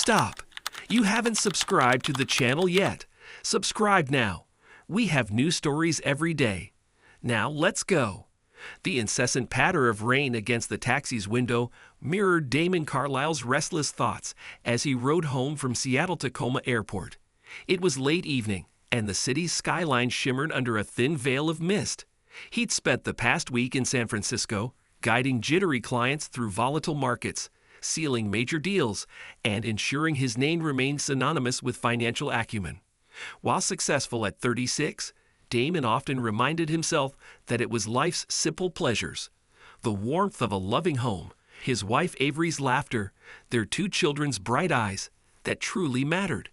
Stop! You haven't subscribed to the channel yet. Subscribe now. We have new stories every day. Now let's go. The incessant patter of rain against the taxi's window mirrored Damon Carlisle's restless thoughts as he rode home from Seattle-Tacoma Airport. It was late evening, and the city's skyline shimmered under a thin veil of mist. He'd spent the past week in San Francisco, guiding jittery clients through volatile markets, sealing major deals, and ensuring his name remained synonymous with financial acumen. While successful at 36, Damon often reminded himself that it was life's simple pleasures, the warmth of a loving home, his wife Avery's laughter, their two children's bright eyes, that truly mattered.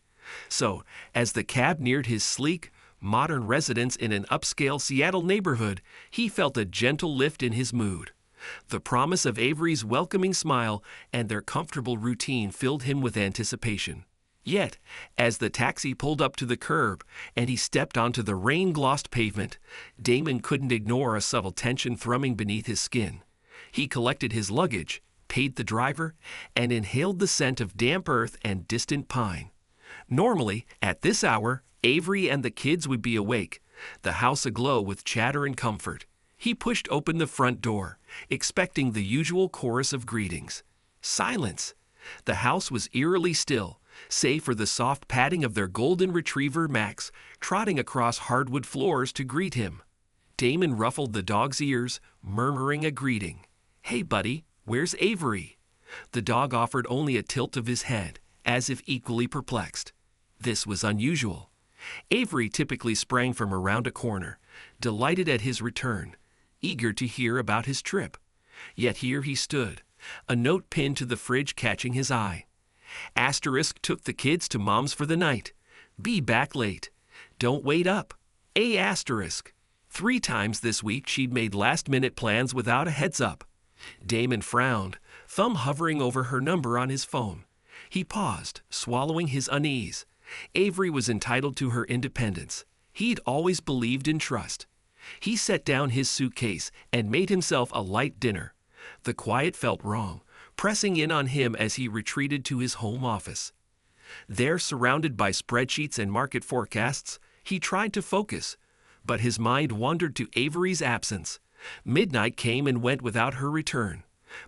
So, as the cab neared his sleek, modern residence in an upscale Seattle neighborhood, he felt a gentle lift in his mood. The promise of Avery's welcoming smile and their comfortable routine filled him with anticipation. Yet, as the taxi pulled up to the curb and he stepped onto the rain-glossed pavement, Damon couldn't ignore a subtle tension thrumming beneath his skin. He collected his luggage, paid the driver, and inhaled the scent of damp earth and distant pine. Normally, at this hour, Avery and the kids would be awake, the house aglow with chatter and comfort. He pushed open the front door, expecting the usual chorus of greetings. Silence. The house was eerily still, save for the soft padding of their golden retriever Max, trotting across hardwood floors to greet him. Damon ruffled the dog's ears, murmuring a greeting. "Hey, buddy, where's Avery?" The dog offered only a tilt of his head, as if equally perplexed. This was unusual. Avery typically sprang from around a corner, delighted at his return, eager to hear about his trip. Yet here he stood, a note pinned to the fridge catching his eye. Asterisk took the kids to mom's for the night. Be back late. Don't wait up. A asterisk. 3 times this week she'd made last-minute plans without a heads-up. Damon frowned, thumb hovering over her number on his phone. He paused, swallowing his unease. Avery was entitled to her independence. He'd always believed in trust. He set down his suitcase and made himself a light dinner. The quiet felt wrong, pressing in on him as he retreated to his home office. There, surrounded by spreadsheets and market forecasts, he tried to focus, but his mind wandered to Avery's absence. Midnight came and went without her return.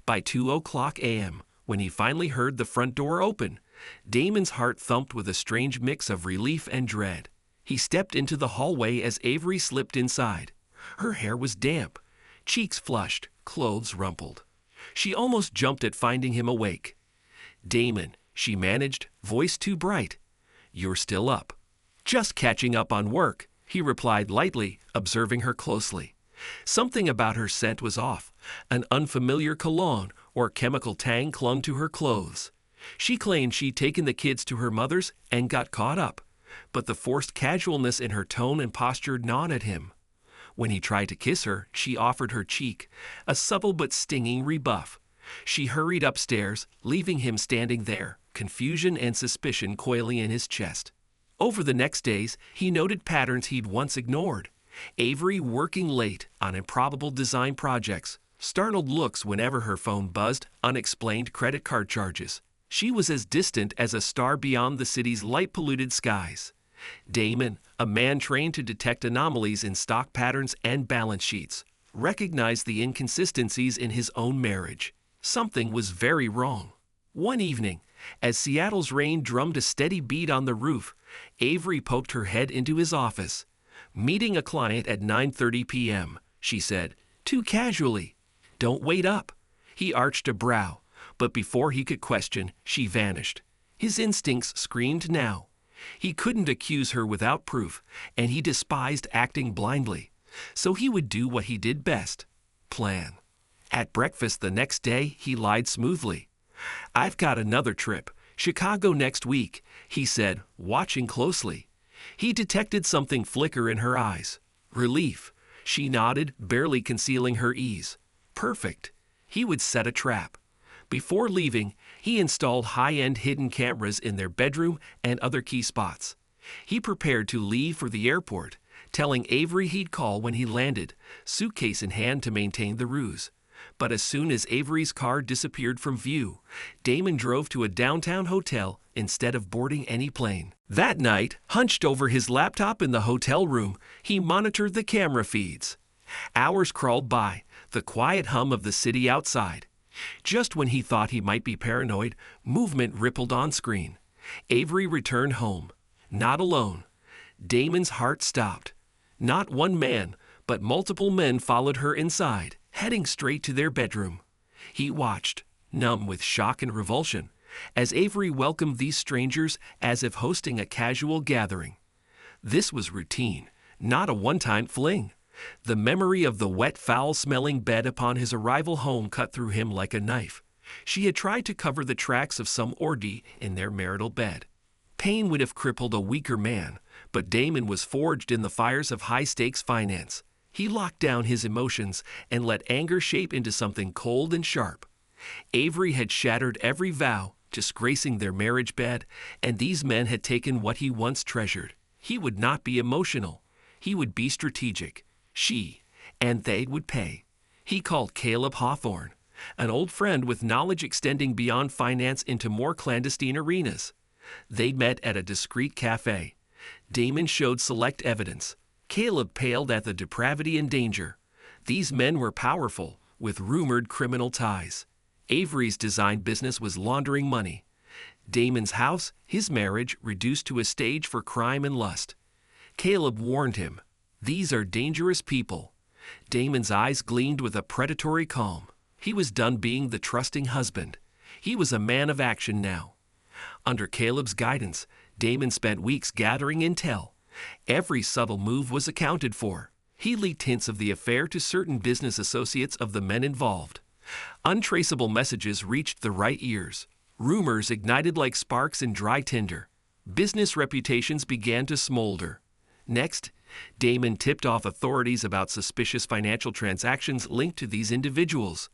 By 2:00 a.m., when he finally heard the front door open, Damon's heart thumped with a strange mix of relief and dread. He stepped into the hallway as Avery slipped inside. Her hair was damp, cheeks flushed, clothes rumpled. She almost jumped at finding him awake. "Damon," she managed, voice too bright. "You're still up." "Just catching up on work," he replied lightly, observing her closely. Something about her scent was off. An unfamiliar cologne or chemical tang clung to her clothes. She claimed she'd taken the kids to her mother's and got caught up, but the forced casualness in her tone and posture gnawed at him. When he tried to kiss her, she offered her cheek, a subtle but stinging rebuff. She hurried upstairs, leaving him standing there, confusion and suspicion coiling in his chest. Over the next days, he noted patterns he'd once ignored. Avery working late on improbable design projects, startled looks whenever her phone buzzed, unexplained credit card charges. She was as distant as a star beyond the city's light-polluted skies. Damon, a man trained to detect anomalies in stock patterns and balance sheets, recognized the inconsistencies in his own marriage. Something was very wrong. One evening, as Seattle's rain drummed a steady beat on the roof, Avery poked her head into his office. "Meeting a client at 9:30 p.m., she said, too casually. "Don't wait up." He arched a brow, but before he could question, she vanished. His instincts screamed now. He couldn't accuse her without proof, and he despised acting blindly. So he would do what he did best: plan. At breakfast the next day, he lied smoothly. "I've got another trip. Chicago next week," he said, watching closely. He detected something flicker in her eyes. Relief. She nodded, barely concealing her ease. Perfect. He would set a trap. Before leaving, he installed high-end hidden cameras in their bedroom and other key spots. He prepared to leave for the airport, telling Avery he'd call when he landed, suitcase in hand to maintain the ruse. But as soon as Avery's car disappeared from view, Damon drove to a downtown hotel instead of boarding any plane. That night, hunched over his laptop in the hotel room, he monitored the camera feeds. Hours crawled by, the quiet hum of the city outside. Just when he thought he might be paranoid, movement rippled on screen. Avery returned home. Not alone. Damon's heart stopped. Not one man, but multiple men followed her inside, heading straight to their bedroom. He watched, numb with shock and revulsion, as Avery welcomed these strangers as if hosting a casual gathering. This was routine, not a one-time fling. The memory of the wet, foul-smelling bed upon his arrival home cut through him like a knife. She had tried to cover the tracks of some orgy in their marital bed. Pain would have crippled a weaker man, but Damon was forged in the fires of high-stakes finance. He locked down his emotions and let anger shape into something cold and sharp. Avery had shattered every vow, disgracing their marriage bed, and these men had taken what he once treasured. He would not be emotional. He would be strategic. She and they would pay. He called Caleb Hawthorne, an old friend with knowledge extending beyond finance into more clandestine arenas. They met at a discreet cafe. Damon showed select evidence. Caleb paled at the depravity and danger. These men were powerful, with rumored criminal ties. Avery's design business was laundering money. Damon's house, his marriage, reduced to a stage for crime and lust. Caleb warned him, "These are dangerous people." Damon's eyes gleamed with a predatory calm. He was done being the trusting husband. He was a man of action now. Under Caleb's guidance, Damon spent weeks gathering intel. Every subtle move was accounted for. He leaked hints of the affair to certain business associates of the men involved. Untraceable messages reached the right ears. Rumors ignited like sparks in dry tinder. Business reputations began to smolder. Next, Damon tipped off authorities about suspicious financial transactions linked to these individuals.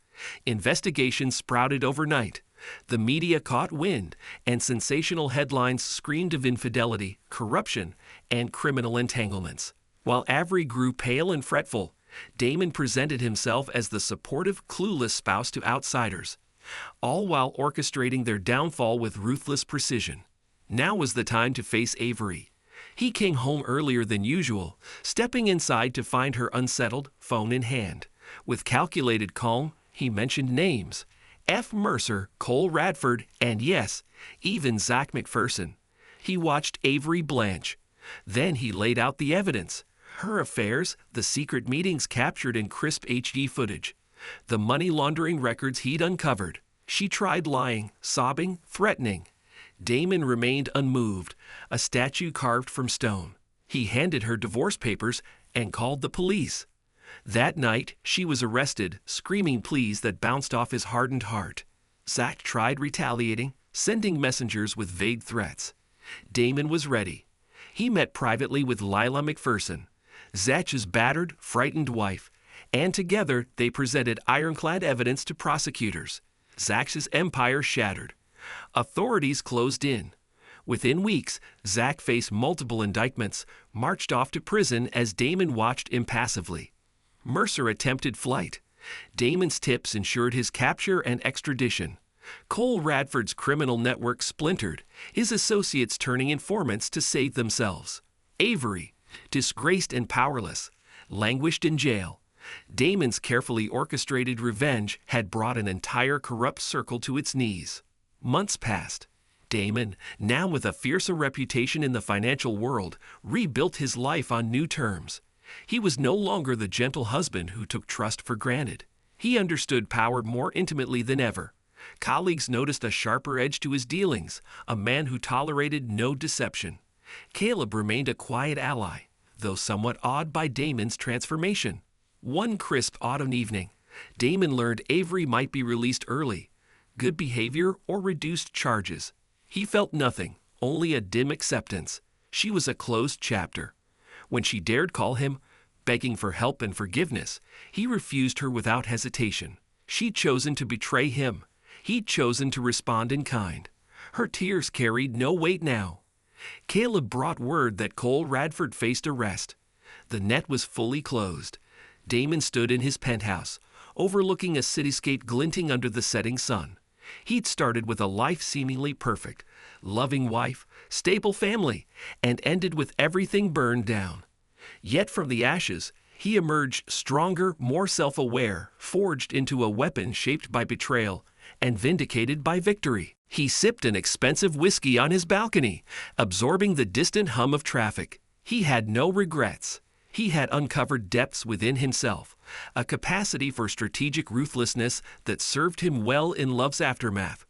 Investigations sprouted overnight. The media caught wind, and sensational headlines screamed of infidelity, corruption, and criminal entanglements. While Avery grew pale and fretful, Damon presented himself as the supportive, clueless spouse to outsiders, all while orchestrating their downfall with ruthless precision. Now was the time to face Avery. He came home earlier than usual, stepping inside to find her unsettled, phone in hand. With calculated calm, he mentioned names: F. Mercer, Cole Radford, and yes, even Zach McPherson. He watched Avery blanch. Then he laid out the evidence. Her affairs, the secret meetings captured in crisp HD footage, the money laundering records he'd uncovered. She tried lying, sobbing, threatening. Damon remained unmoved, a statue carved from stone. He handed her divorce papers and called the police. That night, she was arrested, screaming pleas that bounced off his hardened heart. Zach tried retaliating, sending messengers with vague threats. Damon was ready. He met privately with Lila McPherson, Zach's battered, frightened wife, and together they presented ironclad evidence to prosecutors. Zach's empire shattered. Authorities closed in. Within weeks, Zach faced multiple indictments, marched off to prison as Damon watched impassively. Mercer attempted flight. Damon's tips ensured his capture and extradition. Cole Radford's criminal network splintered, his associates turning informants to save themselves. Avery, disgraced and powerless, languished in jail. Damon's carefully orchestrated revenge had brought an entire corrupt circle to its knees. Months passed. Damon, now with a fiercer reputation in the financial world, rebuilt his life on new terms. He was no longer the gentle husband who took trust for granted. He understood power more intimately than ever. Colleagues noticed a sharper edge to his dealings, a man who tolerated no deception. Caleb remained a quiet ally, though somewhat awed by Damon's transformation. One crisp autumn evening, Damon learned Avery might be released early. Good behavior or reduced charges. He felt nothing, only a dim acceptance. She was a closed chapter. When she dared call him, begging for help and forgiveness, he refused her without hesitation. She'd chosen to betray him. He'd chosen to respond in kind. Her tears carried no weight now. Caleb brought word that Cole Radford faced arrest. The net was fully closed. Damon stood in his penthouse, overlooking a cityscape glinting under the setting sun. He'd started with a life seemingly perfect, loving wife, stable family, and ended with everything burned down. Yet from the ashes, he emerged stronger, more self-aware, forged into a weapon shaped by betrayal and vindicated by victory. He sipped an expensive whiskey on his balcony, absorbing the distant hum of traffic. He had no regrets. He had uncovered depths within himself, a capacity for strategic ruthlessness that served him well in love's aftermath.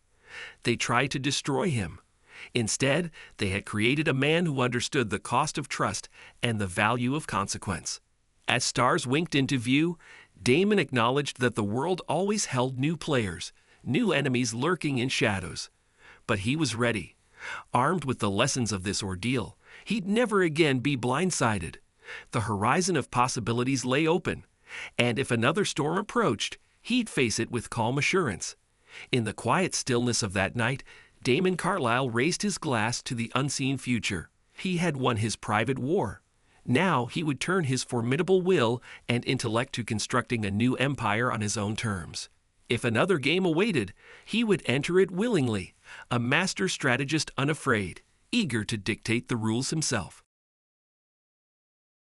They tried to destroy him. Instead, they had created a man who understood the cost of trust and the value of consequence. As stars winked into view, Damon acknowledged that the world always held new players, new enemies lurking in shadows. But he was ready. Armed with the lessons of this ordeal, he'd never again be blindsided. The horizon of possibilities lay open, and if another storm approached, he'd face it with calm assurance. In the quiet stillness of that night, Damon Carlyle raised his glass to the unseen future. He had won his private war. Now he would turn his formidable will and intellect to constructing a new empire on his own terms. If another game awaited, he would enter it willingly, a master strategist unafraid, eager to dictate the rules himself.